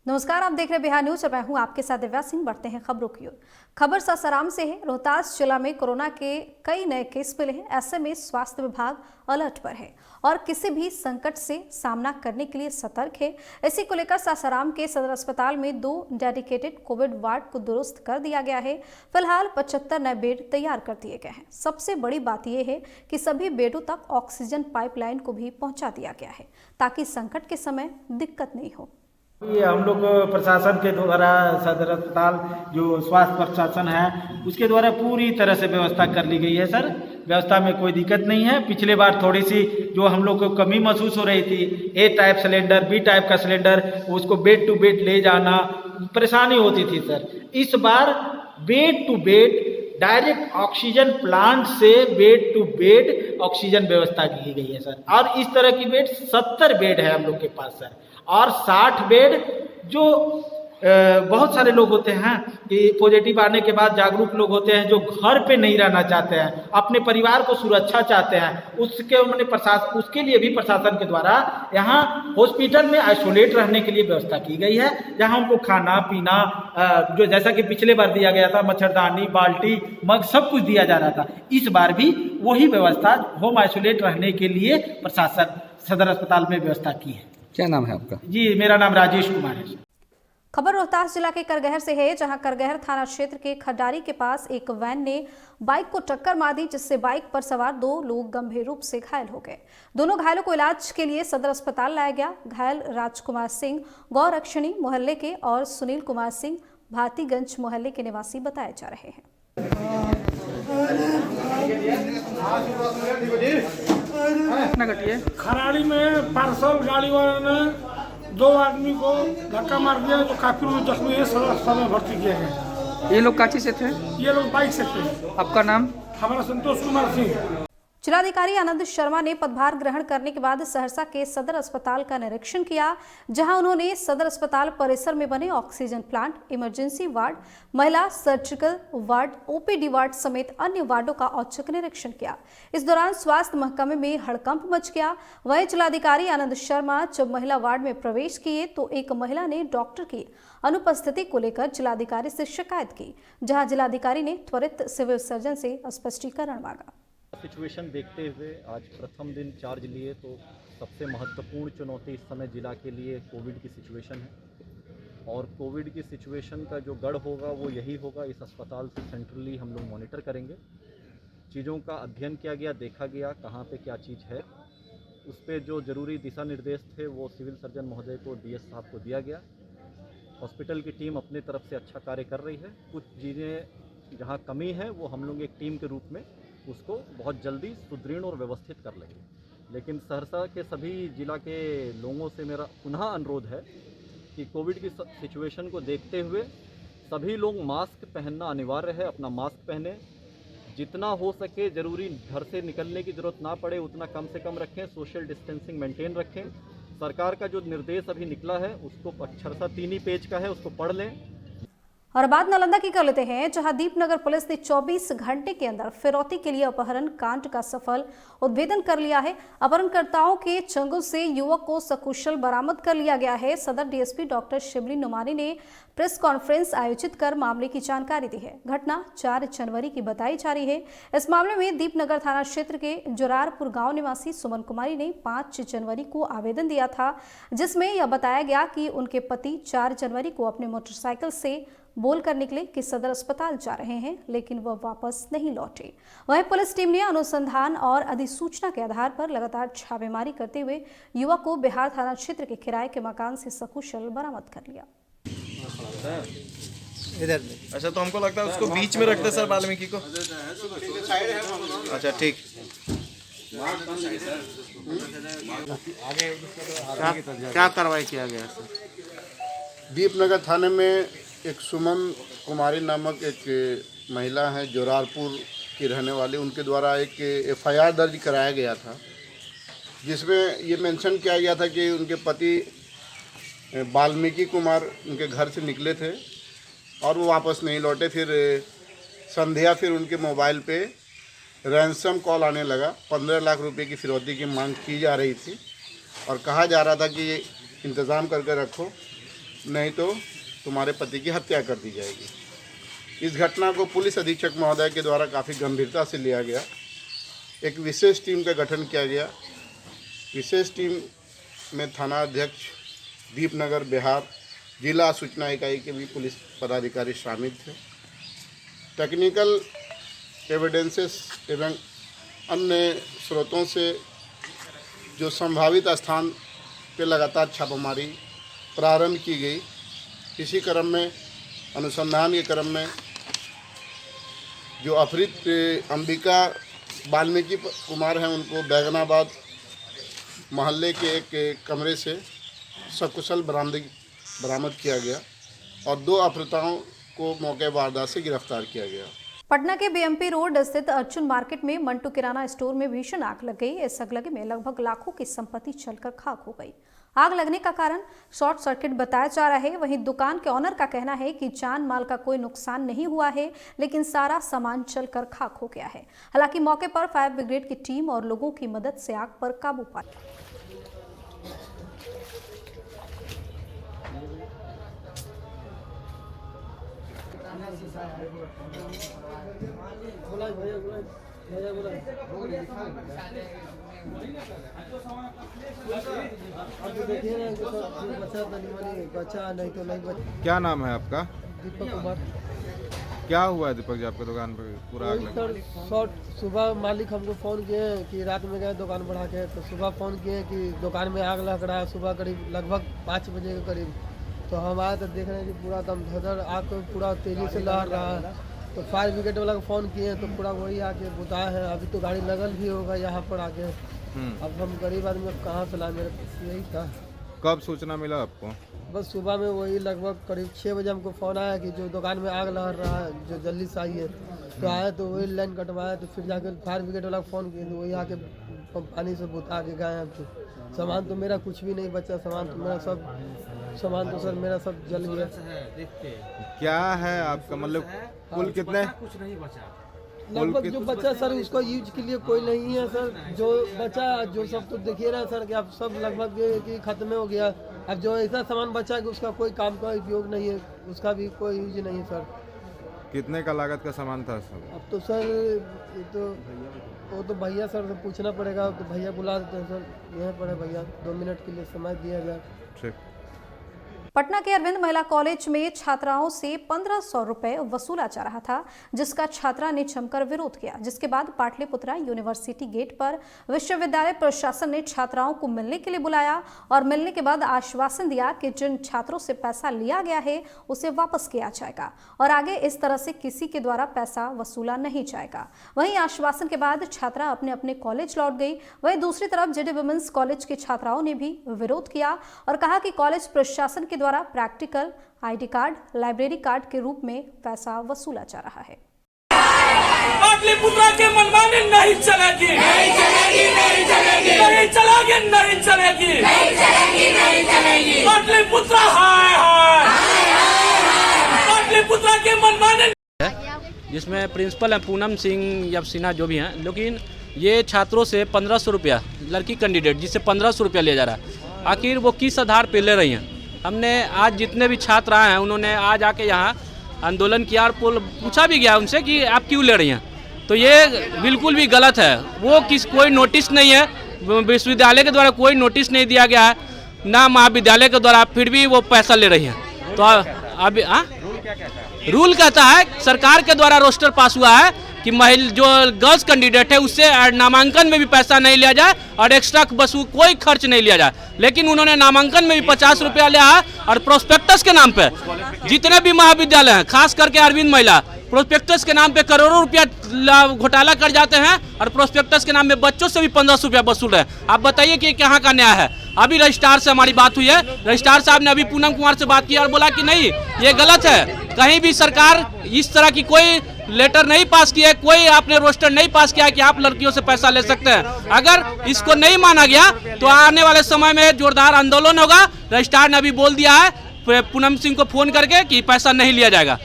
नमस्कार, आप देख रहे हैं बिहार न्यूज और मैं हूं आपके साथ दिव्या सिंह। बढ़ते हैं खबरों की ओर। खबर सासाराम से है। रोहतास जिला में कोरोना के कई नए केस मिले हैं। ऐसे में स्वास्थ्य विभाग अलर्ट पर है और किसी भी संकट से सामना करने के लिए सतर्क है। इसी को लेकर सासाराम के सदर अस्पताल में 2 डेडिकेटेड कोविड वार्ड को दुरुस्त कर दिया गया है। फिलहाल 75 नए बेड तैयार कर दिए गए हैं। सबसे बड़ी बात यह है कि सभी बेडों तक ऑक्सीजन पाइपलाइन को भी पहुंचा दिया गया है ताकि संकट के समय दिक्कत नहीं हो। ये हम लोग प्रशासन के द्वारा सदर अस्पताल जो स्वास्थ्य प्रशासन है उसके द्वारा पूरी तरह से व्यवस्था कर ली गई है सर। व्यवस्था में कोई दिक्कत नहीं है। पिछले बार थोड़ी सी जो हम लोग को कमी महसूस हो रही थी, A type cylinder, B type का सिलेंडर, उसको बेड टू बेड ले जाना परेशानी होती थी सर। इस बार bed to bed direct oxygen plant से बेड टू बेड ऑक्सीजन व्यवस्था की गई है सर। और इस तरह की बेड 70 बेड है हम लोग के पास सर। और 60 बेड जो बहुत सारे लोग होते हैं कि पॉजिटिव आने के बाद जागरूक लोग होते हैं जो घर पे नहीं रहना चाहते हैं, अपने परिवार को सुरक्षा चाहते हैं, उसके लिए भी प्रशासन के द्वारा यहाँ हॉस्पिटल में आइसोलेट रहने के लिए व्यवस्था की गई है। जहाँ उनको खाना पीना जो जैसा कि पिछले बार दिया गया था, मच्छरदानी, बाल्टी, मग सब कुछ दिया जा रहा था, इस बार भी वही व्यवस्था होम आइसोलेट रहने के लिए प्रशासन सदर अस्पताल में व्यवस्था की है। क्या नाम है आपका? जी, मेरा नाम राजेश कुमार है। खबर रोहतास जिला के करगहर से है, जहां करगहर थाना क्षेत्र के खड्डारी के पास एक वैन ने बाइक को टक्कर मार दी, जिससे बाइक पर सवार 2 लोग गंभीर रूप से घायल हो गए। दोनों घायलों को इलाज के लिए सदर अस्पताल लाया गया। घायल राजकुमार सिंह गौरक्षणी मोहल्ले के और सुनील कुमार सिंह भारतीगंज मोहल्ले के निवासी बताए जा रहे हैं। खराड़ी में पार्सल गाड़ी वाले ने 2 आदमी को धक्का मार दिया जो काफी लोग जख्मी है। सदर अस्पताल में भर्ती किए गए। ये लोग काची से थे? ये लोग बाइक से थे। आपका नाम? हमारा संतोष कुमार सिंह। जिलाधिकारी आनंद शर्मा ने पदभार ग्रहण करने के बाद सहरसा के सदर अस्पताल का निरीक्षण किया, जहां उन्होंने सदर अस्पताल परिसर में बने ऑक्सीजन प्लांट, इमरजेंसी वार्ड, महिला सर्जिकल वार्ड, ओपीडी वार्ड समेत अन्य वार्डों का औचक निरीक्षण किया। इस दौरान स्वास्थ्य महकमे में हड़कंप मच गया। वहीं जिलाधिकारी आनंद शर्मा जब महिला वार्ड में प्रवेश किए तो एक महिला ने डॉक्टर की अनुपस्थिति को लेकर जिलाधिकारी से शिकायत की, जहां जिलाधिकारी ने त्वरित सिविल सर्जन से स्पष्टीकरण मांगा। सिचुएशन देखते हुए आज प्रथम दिन चार्ज लिए तो सबसे महत्वपूर्ण चुनौती इस समय जिला के लिए कोविड की सिचुएशन है। और कोविड की सिचुएशन का जो गढ़ होगा वो यही होगा। इस अस्पताल से सेंट्रली हम लोग मॉनिटर करेंगे। चीज़ों का अध्ययन किया गया, देखा गया कहाँ पे क्या चीज़ है, उस पर जो ज़रूरी दिशा निर्देश थे वो सिविल सर्जन महोदय को, डीएस साहब को दिया गया। हॉस्पिटल की टीम अपनी तरफ से अच्छा कार्य कर रही है। कुछ चीज़ें जहाँ कमी है वो हम लोग एक टीम के रूप में उसको बहुत जल्दी सुदृढ़ और व्यवस्थित कर लेंगे। लेकिन सहरसा के सभी जिला के लोगों से मेरा पुनः अनुरोध है कि कोविड की सिचुएशन को देखते हुए सभी लोग मास्क पहनना अनिवार्य है। अपना मास्क पहने, जितना हो सके ज़रूरी घर से निकलने की ज़रूरत ना पड़े उतना कम से कम रखें। सोशल डिस्टेंसिंग मेंटेन रखें। सरकार का जो निर्देश अभी निकला है उसको अक्षरशः 3 ही पेज का है, उसको पढ़ लें। और बात नालंदा की कर लेते हैं, जहां दीपनगर पुलिस ने 24 घंटे के अंदर फिरौती के लिए अपहरण कांड का सफल उद्भेदन कर लिया है। अपहरणकर्ताओं के चंगुल से युवक को सकुशल बरामद कर लिया गया है। सदर डीएसपी डॉक्टर शिबली नुमानी ने प्रेस कॉन्फ्रेंस आयोजित कर मामले की जानकारी दी है। घटना 4 जनवरी की बताई जा रही है। इस मामले में दीपनगर थाना क्षेत्र के जोरारपुर गांव निवासी सुमन कुमारी ने 5 जनवरी को आवेदन दिया था, जिसमें यह बताया गया कि उनके पति 4 जनवरी को अपने मोटरसाइकिल से बोलकर निकले कि सदर अस्पताल जा रहे हैं, लेकिन वह वापस नहीं लौटे। वहीं पुलिस टीम ने अनुसंधान और अधिसूचना के आधार पर लगातार छापेमारी करते हुए युवक को बिहार थाना क्षेत्र के किराए के मकान से सकुशल बरामद कर लिया। इधर अच्छा, तो हमको लगता है उसको बीच में रखते सर, वाल्मीकि को। अच्छा ठीक। क्या कार्रवाई किया गया सर? दीपनगर थाने में एक सुमन कुमारी नामक एक महिला है, जोरारपुर की रहने वाली, उनके द्वारा एक एफआईआर दर्ज कराया गया था, जिसमें ये मेंशन किया गया था कि उनके पति वाल्मीकि कुमार उनके घर से निकले थे और वो वापस नहीं लौटे। फिर संध्या उनके मोबाइल पे रैंसम कॉल आने लगा। 15 लाख रुपए की फिरौती की मांग की जा रही थी और कहा जा रहा था कि इंतज़ाम करके रखो, नहीं तो तुम्हारे पति की हत्या कर दी जाएगी। इस घटना को पुलिस अधीक्षक महोदय के द्वारा काफ़ी गंभीरता से लिया गया। एक विशेष टीम का गठन किया गया। विशेष टीम में थाना अध्यक्ष दीपनगर बिहार, जिला सूचना इकाई के भी पुलिस पदाधिकारी शामिल थे। टेक्निकल एविडेंसेस एवं अन्य स्रोतों से जो संभावित स्थान पे लगातार छापामारी प्रारंभ की गई। इसी क्रम में अनुसंधान के क्रम में जो अपहृत अंबिका वाल्मीकि कुमार हैं उनको बैगनाबाद मोहल्ले के एक कमरे से सकुशल बरामद किया गया और 2 अपहृताओं को मौके वारदात से गिरफ्तार किया गया। पटना के बीएमपी रोड स्थित अर्जुन मार्केट में मंटू किराना स्टोर में भीषण आग लग गई। इस अगलगी में लगभग लाखों की संपत्ति जलकर खाक हो गई। आग लगने का कारण शॉर्ट सर्किट बताया जा रहा है। वहीं दुकान के ऑनर का कहना है कि जान माल का कोई नुकसान नहीं हुआ है, लेकिन सारा सामान जलकर खाक हो गया है। हालांकि मौके पर फायर ब्रिगेड की टीम और लोगों की मदद से आग पर काबू पाया। क्या नाम है आपका? दीपक कुमार। क्या हुआ है दीपक जी आपके दुकान पे पूरा आग लगा? सर शॉर्ट सुबह मालिक हमको फ़ोन किए कि रात में गए दुकान बढ़ा के, तो सुबह फ़ोन किए कि दुकान में आग लग रहा है। सुबह करीब लगभग 5 बजे के करीब तो हम आए तो देख रहे हैं कि पूरा दम धधर आग पूरा तेज़ी से लहर रहा है। तो फायर ब्रिगेड वाला को फ़ोन किए तो पूरा वही आके बुताए हैं। अभी तो गाड़ी लगल भी होगा यहाँ पर आके। अब हम गरीब आदमी कहाँ से लाए, मेरे यही था। कब सूचना मिला आपको? बस सुबह में वही लगभग करीब 6 बजे हमको फ़ोन आया कि जो दुकान में आग लहर रहा है, जो जल्दी से आइए। तो आए तो वही लाइन कटवाया, तो फिर जाके फायर ब्रिगेड वाला को फ़ोन किए तो वही आके पानी से बुता के गए। हम तो सामान तो मेरा कुछ भी नहीं बचा, सामान तो मेरा सर मेरा सब जल गया। क्या है आपका मतलब कुल कितने? लगभग जो बचा सर उसको यूज के लिए कोई नहीं है सर। जो बचा जो सब तो देखिए रहे सर कि अब सब लगभग कि खत्म हो गया। अब जो ऐसा सामान बचा कि उसका कोई काम का उपयोग नहीं है, उसका भी कोई यूज नहीं है सर। कितने का लागत का सामान था सब? अब तो सर वो तो भैया सर से पूछना पड़ेगा। तो भैया बुला देते हैं सर, यहीं पर है भैया, 2 मिनट के लिए समय दिया जाए। ठीक। पटना के अरविंद महिला कॉलेज में छात्राओं से 1500 रुपए वसूला जा रहा था, जिसका छात्रा ने जमकर विरोध किया। जिसके बाद पाटलिपुत्रा यूनिवर्सिटी गेट पर विश्वविद्यालय प्रशासन ने छात्राओं को मिलने के लिए बुलाया और मिलने के बाद आश्वासन दिया कि जिन छात्रों से पैसा लिया गया है उसे वापस किया जाएगा और आगे इस तरह से किसी के द्वारा पैसा वसूला नहीं जाएगा। वहीं आश्वासन के बाद छात्रा अपने अपने कॉलेज लौट गई। वहीं दूसरी तरफ जेडी वुमेन्स कॉलेज के छात्राओं ने भी विरोध किया और कहा कि कॉलेज प्रशासन के द्वारा practical, ID card, library card के रूप में पैसा वसूला जा रहा है। पाटलिपुत्रा के मनमानी नहीं चलेगी, नहीं चलेगी, नहीं चलेगी, नहीं चलेगी, नहीं चलेगी, नहीं चलेगी, नहीं चलेगी। पाटलिपुत्रा हाय हाय, पाटलिपुत्रा के मनमानी, जिसमें प्रिंसिपल है पूनम सिंह या सिन्हा जो भी हैं, लेकिन ये छात्रों से 1500 रुपया, लड़की कैंडिडेट जिससे 1500 रुपया लिया जा रहा है। आखिर वो किस आधार पे ले रही हैं? हमने आज जितने भी छात्र आए हैं उन्होंने आज आके यहाँ आंदोलन किया और पूछा भी गया उनसे कि आप क्यों ले रही हैं। तो ये बिल्कुल भी गलत है। वो कोई नोटिस नहीं है, विश्वविद्यालय के द्वारा कोई नोटिस नहीं दिया गया है, ना महाविद्यालय के द्वारा, फिर भी वो पैसा ले रही हैं। तो अभी रूल कहता है, सरकार के द्वारा रोस्टर पास हुआ है कि महिला जो गर्ल्स कैंडिडेट है उससे नामांकन में भी पैसा नहीं लिया जाए और एक्स्ट्रा वसूल कोई खर्च नहीं लिया जाए। लेकिन उन्होंने नामांकन में भी 50 रुपया लिया है और प्रोस्पेक्टस के नाम पे जितने भी महाविद्यालय हैं, खास करके अरविंद महिला, प्रोस्पेक्टस के नाम पे करोड़ों रुपया घोटाला कर जाते हैं और प्रोस्पेक्टस के नाम पे बच्चों से भी 1500 रुपया वसूल रहे हैं। आप बताइए कि कहाँ का न्याय है? अभी रजिस्ट्रार से हमारी बात हुई है, रजिस्ट्रार साहब ने अभी पूनम कुमार से बात की और बोला कि नहीं, ये गलत है। कहीं भी सरकार इस तरह की कोई लेटर नहीं पास किया है, कोई आपने रोस्टर नहीं पास किया कि आप लड़कियों से पैसा ले सकते हैं। अगर इसको नहीं माना गया तो आने वाले समय में जोरदार आंदोलन होगा। रजिस्ट्रार ने अभी बोल दिया है पूनम सिंह को फोन करके कि पैसा नहीं लिया जाएगा।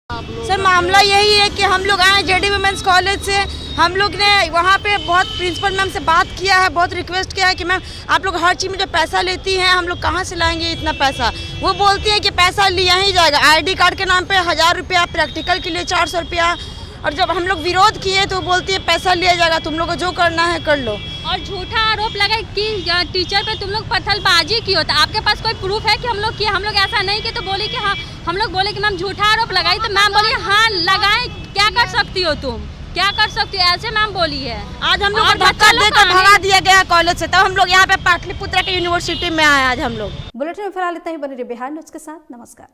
सर मामला यही है कि हम लोग आए जेडी वुमेन्स कॉलेज से हम लोग ने वहाँ पे बहुत प्रिंसिपल मैम से बात किया है, बहुत रिक्वेस्ट किया है कि मैम आप लोग हर चीज़ में जो पैसा लेती हैं हम लोग कहाँ से लाएंगे इतना पैसा। वो बोलती हैं कि पैसा लिया ही जाएगा, ID कार्ड के नाम पे 1000 रुपया, प्रैक्टिकल के लिए 400 रुपया। और जब हम लोग विरोध किए तो बोलती है पैसा लिया जाएगा, तुम लोग को जो करना है कर लो। और झूठा आरोप लगा कि टीचर पे तुम लोग पत्थरबाजी की होता। आपके पास कोई प्रूफ है कि हम लोग किए? हम लोग ऐसा नहीं किए। तो बोली कि हाँ, हम लोग बोले कि मैम झूठा आरोप लगाई। तो मैम बोली हाँ लगाए, क्या कर सकती हो तुम, क्या कर सकती हो, ऐसे मैम बोली है। आज हम लोग धक्का देकर भगा दिया गया कॉलेज से, तब हम लोग यहाँ पे पाटलिपुत्र के यूनिवर्सिटी में आए आज हम लोग। बुलेटिन में फिलहाल इतना ही। बने रहिए बिहार न्यूज के साथ। नमस्कार।